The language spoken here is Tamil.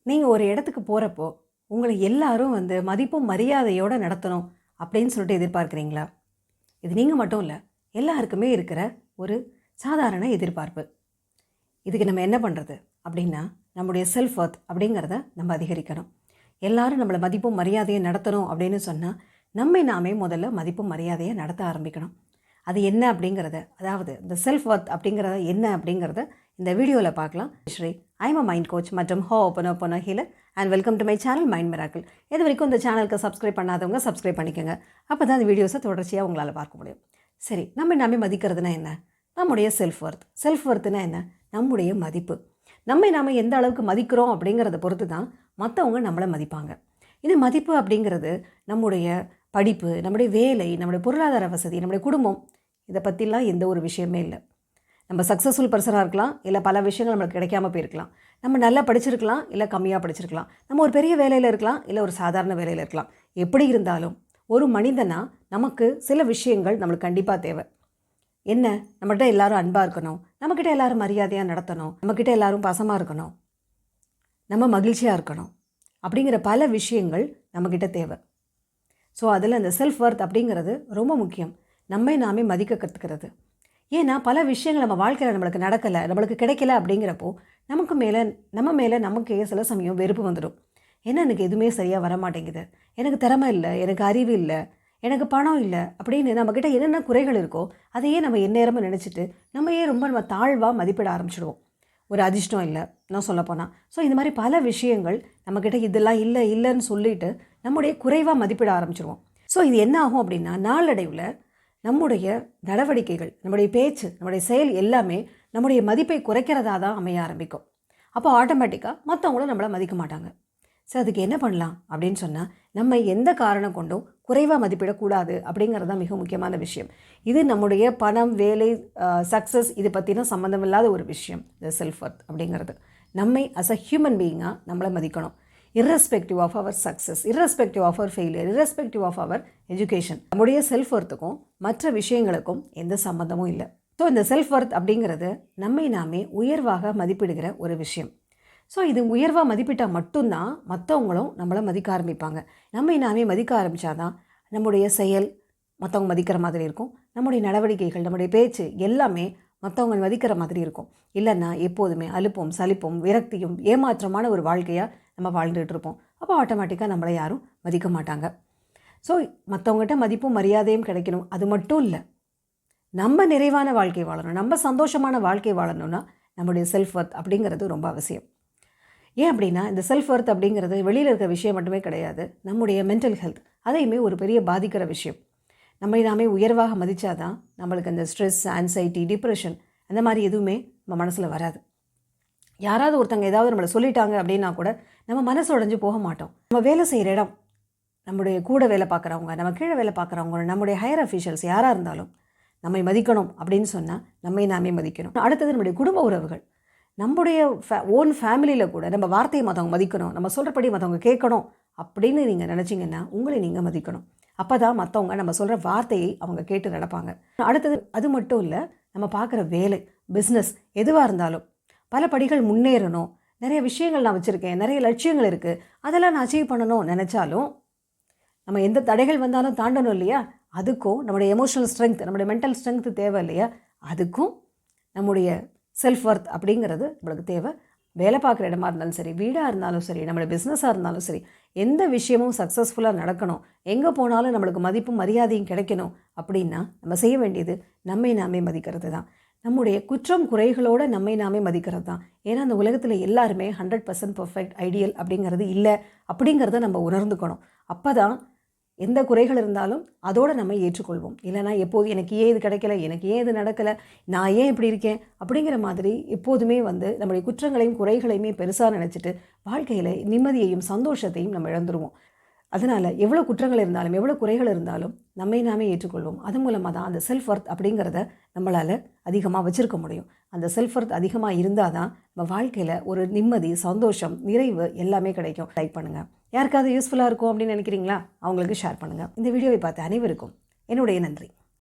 நீங்கள் ஒரு இடத்துக்கு போகிறப்போ உங்களை எல்லாரும் மதிப்பும் மரியாதையோடு நடத்தணும் அப்படின்னு சொல்லிட்டு எதிர்பார்க்குறீங்களா? இது நீங்கள் மட்டும் இல்லை, எல்லாருக்குமே இருக்கிற ஒரு சாதாரண எதிர்பார்ப்பு. இதுக்கு நம்ம என்ன பண்ணுறது அப்படின்னா, நம்முடைய செல்ஃப் ஒர்த் அப்படிங்கிறத நம்ம அதிகரிக்கணும். எல்லாரும் நம்மளை மதிப்பும் மரியாதையை நடத்தணும் அப்படின்னு சொன்னால் நம்மை நாமே முதல்ல மதிப்பும் மரியாதையை நடத்த ஆரம்பிக்கணும். அது என்ன அப்படிங்கிறத, அதாவது இந்த செல்ஃப் ஒர்த் அப்படிங்கிறத என்ன அப்படிங்கிறத இந்த வீடியோவில் பார்க்கலாம். Sri, I'm a mind coach மற்றும் hypno healer and welcome to my channel mind miracle. இது வரைக்கும் இந்த சேனலுக்கு சப்ஸ்கிரைப் பண்ணாதவங்க சப்ஸ்கிரைப் பண்ணிக்கோங்க. அப்போ தான் இந்த வீடியோஸை தொடர்ச்சியாக உங்களால் பார்க்க முடியும். சரி, நம்ம நாமே மதிக்கிறதுனா என்ன? நம்முடைய செல்ஃப் ஒர்த். செல்ஃப் ஒர்த்துனா என்ன? நம்முடைய மதிப்பு. நம்மை நாம் எந்த அளவுக்கு மதிக்கிறோம் அப்படிங்கிறத பொறுத்து தான் மற்றவங்க நம்மளை மதிப்பாங்க. இது மதிப்பு அப்படிங்கிறது நம்முடைய படிப்பு, நம்முடைய வேலை, நம்முடைய பொருளாதார வசதி, நம்முடைய குடும்பம், இதை பற்றிலாம் எந்த ஒரு விஷயமே இல்லை. நம்ம சக்ஸஸ்ஃபுல் பர்சனாக இருக்கலாம், இல்லை பல விஷயங்கள் நம்மளுக்கு கிடைக்காம போயிருக்கலாம். நம்ம நல்லா படிச்சிருக்கலாம், இல்லை கம்மியாக படிச்சிருக்கலாம். நம்ம ஒரு பெரிய வேலையில் இருக்கலாம், இல்லை ஒரு சாதாரண வேலையில் இருக்கலாம். எப்படி இருந்தாலும் ஒரு மனிதனாக நமக்கு சில விஷயங்கள் நம்மளுக்கு கண்டிப்பாக தேவை. என்ன? நம்மகிட்ட எல்லாரும் அன்பாக இருக்கணும், நம்மக்கிட்ட எல்லாரும் மரியாதையாக நடத்தணும், நம்மக்கிட்ட எல்லாரும் பாசமாக இருக்கணும், நம்ம மகிழ்ச்சியாக இருக்கணும், அப்படிங்கிற பல விஷயங்கள் நம்மக்கிட்ட தேவை. ஸோ அதில் அந்த செல்ஃப் ஒர்த் அப்படிங்கிறது ரொம்ப முக்கியம். நம்மை நாமே மதிக்க கற்றுக்கிறது. ஏன்னா பல விஷயங்கள் நம்ம வாழ்க்கையில் நம்மளுக்கு நடக்கலை, நம்மளுக்கு கிடைக்கல அப்படிங்கிறப்போ நம்ம மேலே நமக்கே சில சமயம் வெறுப்பு வந்துடும். ஏன்னா எனக்கு எதுவுமே சரியாக வரமாட்டேங்குது, எனக்கு திறமை இல்லை, எனக்கு அறிவு இல்லை, எனக்கு பணம் இல்லை அப்படின்னு நம்மக்கிட்ட என்னென்ன குறைகள் இருக்கோ அதையே நம்ம எந்நேரமும் நினச்சிட்டு நம்ம தாழ்வாக மதிப்பிட ஆரம்பிச்சிடுவோம். ஒரு அதிர்ஷ்டம் இல்லை நான் சொல்லப்போனால். ஸோ இந்த மாதிரி பல விஷயங்கள் நம்மக்கிட்ட இதெல்லாம் இல்லைன்னு சொல்லிட்டு நம்முடைய குறைவாக மதிப்பிட ஆரம்பிச்சிடுவோம். ஸோ இது என்ன ஆகும் அப்படின்னா, நாளடைவில் நம்முடைய நடவடிக்கைகள், நம்முடைய பேச்சு, நம்முடைய செயல் எல்லாமே நம்முடைய மதிப்பை குறைக்கிறதா தான் அமைய ஆரம்பிக்கும். அப்போ ஆட்டோமேட்டிக்காக மற்றவங்களும் நம்மளை மதிக்க மாட்டாங்க. ஸோ அதுக்கு என்ன பண்ணலாம் அப்படின்னு சொன்னால், நம்ம எந்த காரணம் கொண்டும் குறைவாக மதிப்பிடக்கூடாது அப்படிங்கிறது தான் மிக முக்கியமான விஷயம். இது நம்முடைய பணம், வேலை, சக்ஸஸ் இது பற்றின சம்மந்தமில்லாத ஒரு விஷயம். இந்த செல்ஃப் ஒர்த் அப்படிங்கிறது நம்மை அஸ் அ ஹியூமன் பீயிங்காக நம்மளை மதிக்கணும். irrespective of our success, irrespective of our failure, irrespective of our education. நம்முடைய செல்ஃப் ஒர்த்துக்கும் மற்ற விஷயங்களுக்கும் எந்த சம்மந்தமும் இல்லை. ஸோ இந்த செல்ஃப் ஒர்த் அப்படிங்கிறது நம்மை நாமே உயர்வாக மதிப்பிடுகிற ஒரு விஷயம். ஸோ இது உயர்வாக மதிப்பிட்டால் மட்டும்தான் மற்றவங்களும் நம்மளை மதிக்க ஆரம்பிப்பாங்க. நம்மை நாமே மதிக்க ஆரம்பித்தாதான் நம்முடைய செயல் மற்றவங்க மதிக்கிற மாதிரி இருக்கும், நம்முடைய நடவடிக்கைகள், நம்முடைய பேச்சு எல்லாமே மற்றவங்க மதிக்கிற மாதிரி இருக்கும். இல்லைன்னா எப்போதுமே அலுப்பும் சலிப்பும் விரக்தியும் ஏமாற்றமான ஒரு வாழ்க்கையாக நம்ம வாழ்ந்துகிட்டு இருப்போம். அப்போ ஆட்டோமேட்டிக்காக நம்மளை யாரும் மதிக்க மாட்டாங்க. ஸோ மற்றவங்ககிட்ட மதிப்பும் மரியாதையும் கிடைக்கணும். அது மட்டும் இல்லை, நம்ம நிறைவான வாழ்க்கை வாழணும், நம்ம சந்தோஷமான வாழ்க்கை வாழணும்னா நம்முடைய செல்ஃப் ஒர்த் அப்படிங்கிறது ரொம்ப அவசியம். ஏன் அப்படின்னா, இந்த செல்ஃப் ஒர்த் அப்படிங்கிறது வெளியில் இருக்கிற விஷயம் மட்டுமே கிடையாது, நம்முடைய மென்டல் ஹெல்த் அதையுமே ஒரு பெரிய பாதிக்கிற விஷயம். நம்மை நாமே உயர்வாக மதித்தாதான் நம்மளுக்கு அந்த ஸ்ட்ரெஸ், ஆன்சைட்டி, டிப்ரெஷன் அந்த மாதிரி எதுவுமே நம்ம மனசில் வராது. யாராவது ஒருத்தங்க ஏதாவது நம்மளை சொல்லிட்டாங்க அப்படின்னா கூட நம்ம மனசு உடைஞ்சு போக மாட்டோம். நம்ம வேலை செய்கிற இடம், நம்முடைய கூட வேலை பார்க்குறவங்க, நம்ம கீழே வேலை பார்க்குறவங்க, நம்முடைய ஹையர் அஃபீஷியல்ஸ் யாராக இருந்தாலும் நம்மை மதிக்கணும் அப்படின்னு சொன்னால் நம்மை நாமே மதிக்கணும். அடுத்தது நம்முடைய குடும்ப உறவுகள், நம்முடைய ஓன் ஃபேமிலியில் கூட நம்ம வார்த்தையை மற்றவங்க மதிக்கணும், நம்ம சொல்கிறபடி மற்றவங்க கேட்கணும் அப்படின்னு நீங்கள் நினச்சிங்கன்னா உங்களை நீங்கள் மதிக்கணும். அப்போ தான் மற்றவங்க நம்ம சொல்கிற வார்த்தையை அவங்க கேட்டு நடப்பாங்க. அடுத்தது அது மட்டும் இல்லை, நம்ம பார்க்குற வேலை, பிஸ்னஸ் எதுவாக இருந்தாலும் பல படிகள் முன்னேறணும், நிறைய விஷயங்கள் நான் வச்சுருக்கேன், நிறைய லட்சியங்கள் இருக்குது, அதெல்லாம் நான் அச்சீவ் பண்ணணும் நினச்சாலும் நம்ம எந்த தடைகள் வந்தாலும் தாண்டணும் இல்லையா? அதுக்கும் நம்முடைய எமோஷனல் ஸ்ட்ரென்த், நம்முடைய மென்டல் ஸ்ட்ரென்த் தேவை இல்லையா? அதுக்கும் நம்முடைய செல்ஃப் ஒர்த் அப்படிங்கிறது நம்மளுக்கு தேவை. வேலை பார்க்குற இடமா இருந்தாலும் சரி, வீடாக இருந்தாலும் சரி, நம்மளுடைய பிஸ்னஸாக இருந்தாலும் சரி, எந்த விஷயமும் சக்ஸஸ்ஃபுல்லாக நடக்கணும், எங்கே போனாலும் நம்மளுக்கு மதிப்பும் மரியாதையும் கிடைக்கணும் அப்படின்னா நம்ம செய்ய வேண்டியது நம்மை நாமே மதிக்கிறது தான். நம்முடைய குற்றம் குறைகளோடு நம்மை நாமே மதிக்கிறது தான். ஏன்னா அந்த உலகத்தில் எல்லாருமே 100% பர்ஃபெக்ட், ஐடியல் அப்படிங்கிறது இல்லை அப்படிங்கிறத நம்ம உணர்ந்துக்கணும். அப்போ தான் எந்த குறைகள் இருந்தாலும் அதோடு நம்ம ஏற்றுக்கொள்வோம். இல்லைனா எப்போது எனக்கு ஏன் இது கிடைக்கல, எனக்கு ஏன் இது நடக்கலை, நான் ஏன் இப்படி இருக்கேன் அப்படிங்கிற மாதிரி எப்போதுமே நம்முடைய குற்றங்களையும் குறைகளையுமே பெருசாக நினச்சிட்டு வாழ்க்கையில் நிம்மதியையும் சந்தோஷத்தையும் நம்ம இழந்துருவோம். அதனால் எவ்வளோ குற்றங்கள் இருந்தாலும் எவ்வளோ குறைகள் இருந்தாலும் நம்மை நாமே ஏற்றுக்கொள்வோம். அது மூலமாக தான் அந்த செல்ஃப் ஒர்த் அப்படிங்கிறத நம்மளால் அதிகமாக வச்சுருக்க முடியும். அந்த செல்ஃப் ஒர்த் அதிகமாக இருந்தால் தான் நம்ம வாழ்க்கையில் ஒரு நிம்மதி, சந்தோஷம், நிறைவு எல்லாமே கிடைக்கும். லைக் பண்ணுங்கள். யாருக்காவது யூஸ்ஃபுல்லாக இருக்கும் அப்படின்னு நினைக்கிறீங்களா? அவங்களுக்கு ஷேர் பண்ணுங்கள். இந்த வீடியோவை பார்த்த அனைவருக்கும் என்னுடைய நன்றி.